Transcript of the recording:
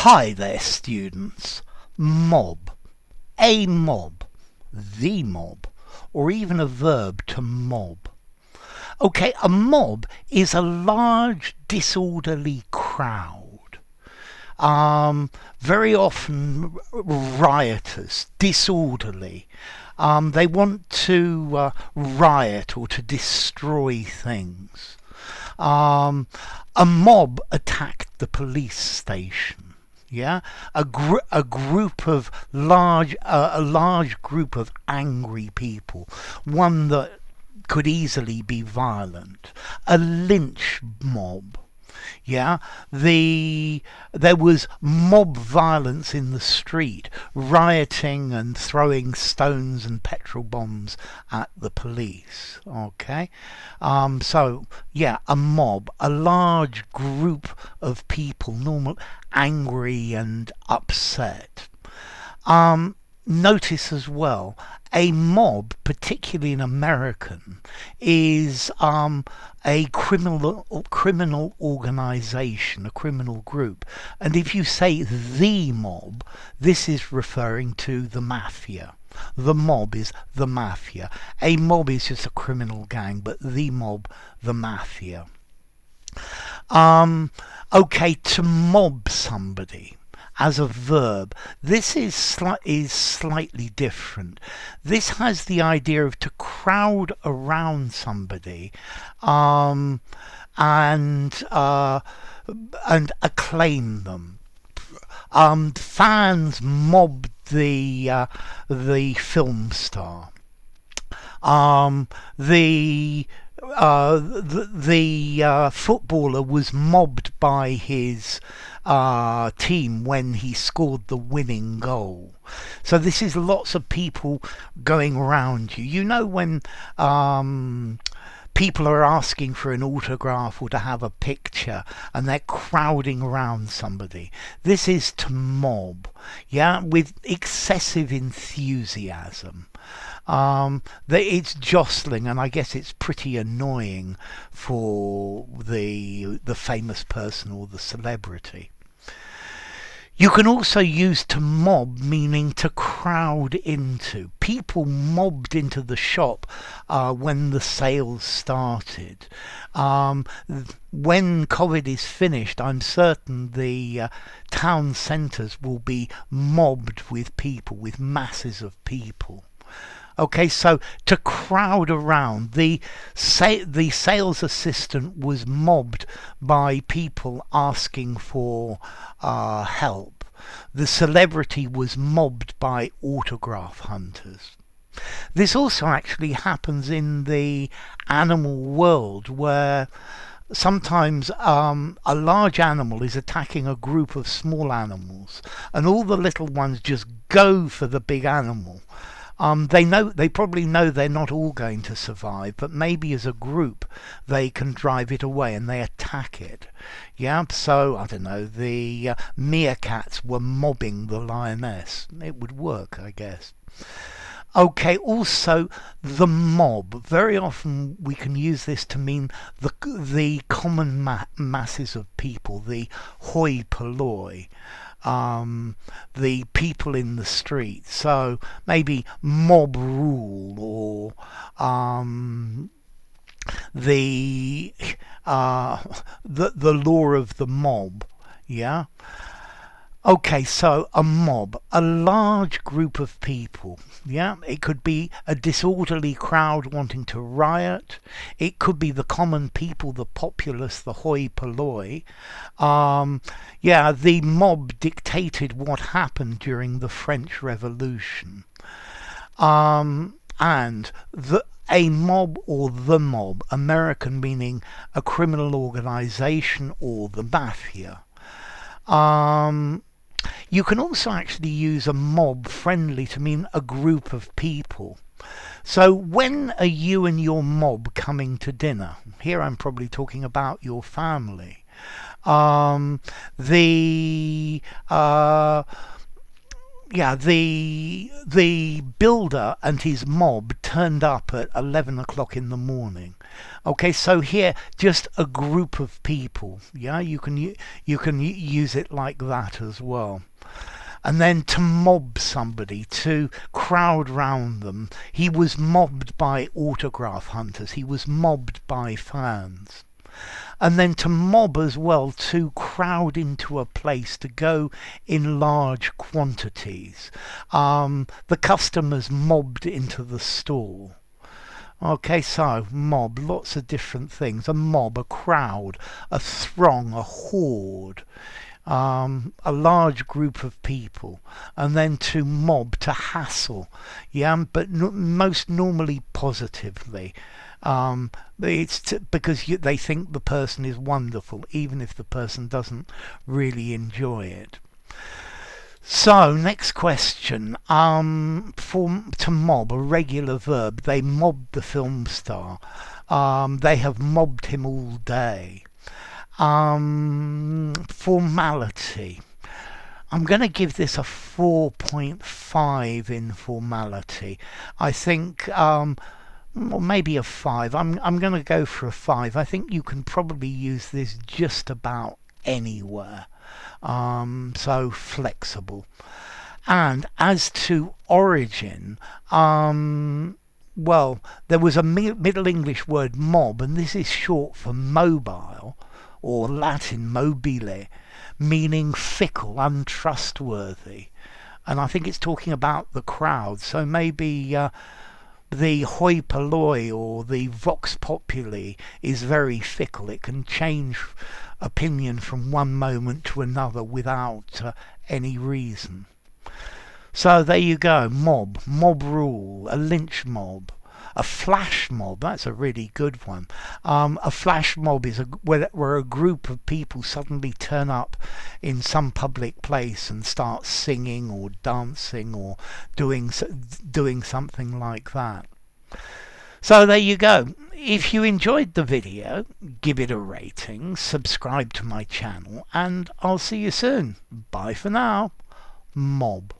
Hi there, students. Mob. A mob. The mob. Or even a verb to mob. Okay, a mob is a large disorderly crowd. Very often riotous, disorderly. They want to riot or to destroy things. A mob attacked the police station. Yeah, a group of a large group of angry people, one that could easily be violent. A lynch mob. Yeah, there was mob violence in the street, rioting and throwing stones and petrol bombs at the police. Okay, so yeah, a mob, a large group of people, normal, angry and upset. Notice as well, a mob, particularly in American, is a criminal organization, a criminal group. And if you say the mob, this is referring to the mafia. The mob is the mafia. A mob is just a criminal gang, but the mob, the mafia. Okay, to mob somebody as a verb, this is slightly different. This has the idea of to crowd around somebody, and acclaim them. Fans mobbed the film star. The footballer was mobbed by his team when he scored the winning goal. So this is lots of people going around you. You know when people are asking for an autograph or to have a picture and they're crowding around somebody. This is to mob, yeah, with excessive enthusiasm. It's jostling, and I guess it's pretty annoying for the famous person or the celebrity. You can also use to mob, meaning to crowd into. People mobbed into the shop when the sales started. When COVID is finished, I'm certain the town centres will be mobbed with people, with masses of people. Okay, so to crowd around, the sales assistant was mobbed by people asking for help. The celebrity was mobbed by autograph hunters. This also actually happens in the animal world, where sometimes a large animal is attacking a group of small animals, and all the little ones just go for the big animal. They probably know they're not all going to survive, but maybe as a group they can drive it away and they attack it. Yeah, so I don't know, the meerkats were mobbing the lioness. It would work, I guess. Okay, also the mob. Very often we can use this to mean the common masses of people, the hoi polloi. The people in the street. So maybe mob rule, or the law of the mob. Yeah. Okay, so a mob, a large group of people. Yeah, it could be a disorderly crowd wanting to riot. It could be the common people, the populace, the hoi polloi. Yeah, the mob dictated what happened during the French Revolution. And a mob or the mob, American meaning a criminal organization or the mafia. You can also actually use a mob friendly to mean a group of people. So when are you and your mob coming to dinner? Here I'm probably talking about your family. yeah, the builder and his mob turned up at 11 o'clock in the morning. Okay, so here just a group of people. Yeah, you can use it like that as well. And then to mob somebody, to crowd round them. He was mobbed by autograph hunters. He was mobbed by fans. And then to mob as well, to crowd into a place, to go in large quantities. The customers mobbed into the store. Okay, so mob, lots of different things. A mob, a crowd, a throng, a horde. A large group of people. And then to mob, to hassle. Yeah, but most normally positively. Because they think the person is wonderful, even if the person doesn't really enjoy it. So, next question. To mob, a regular verb. They mobbed the film star. They have mobbed him all day. Formality. I'm going to give this a 4.5 in formality. I think, or maybe a 5. I'm going to go for a 5. I think you can probably use this just about anywhere. So flexible. And as to origin, well, there was a Middle English word mob, and this is short for mobile, or Latin mobile, meaning fickle, untrustworthy. And I think it's talking about the crowd. So maybe the hoi polloi or the vox populi is very fickle. It can change opinion from one moment to another without any reason. So there you go. Mob rule, a lynch mob. A flash mob, that's a really good one. A flash mob is where a group of people suddenly turn up in some public place and start singing or dancing or doing something like that. So there you go. If you enjoyed the video, give it a rating, subscribe to my channel, and I'll see you soon. Bye for now. Mob.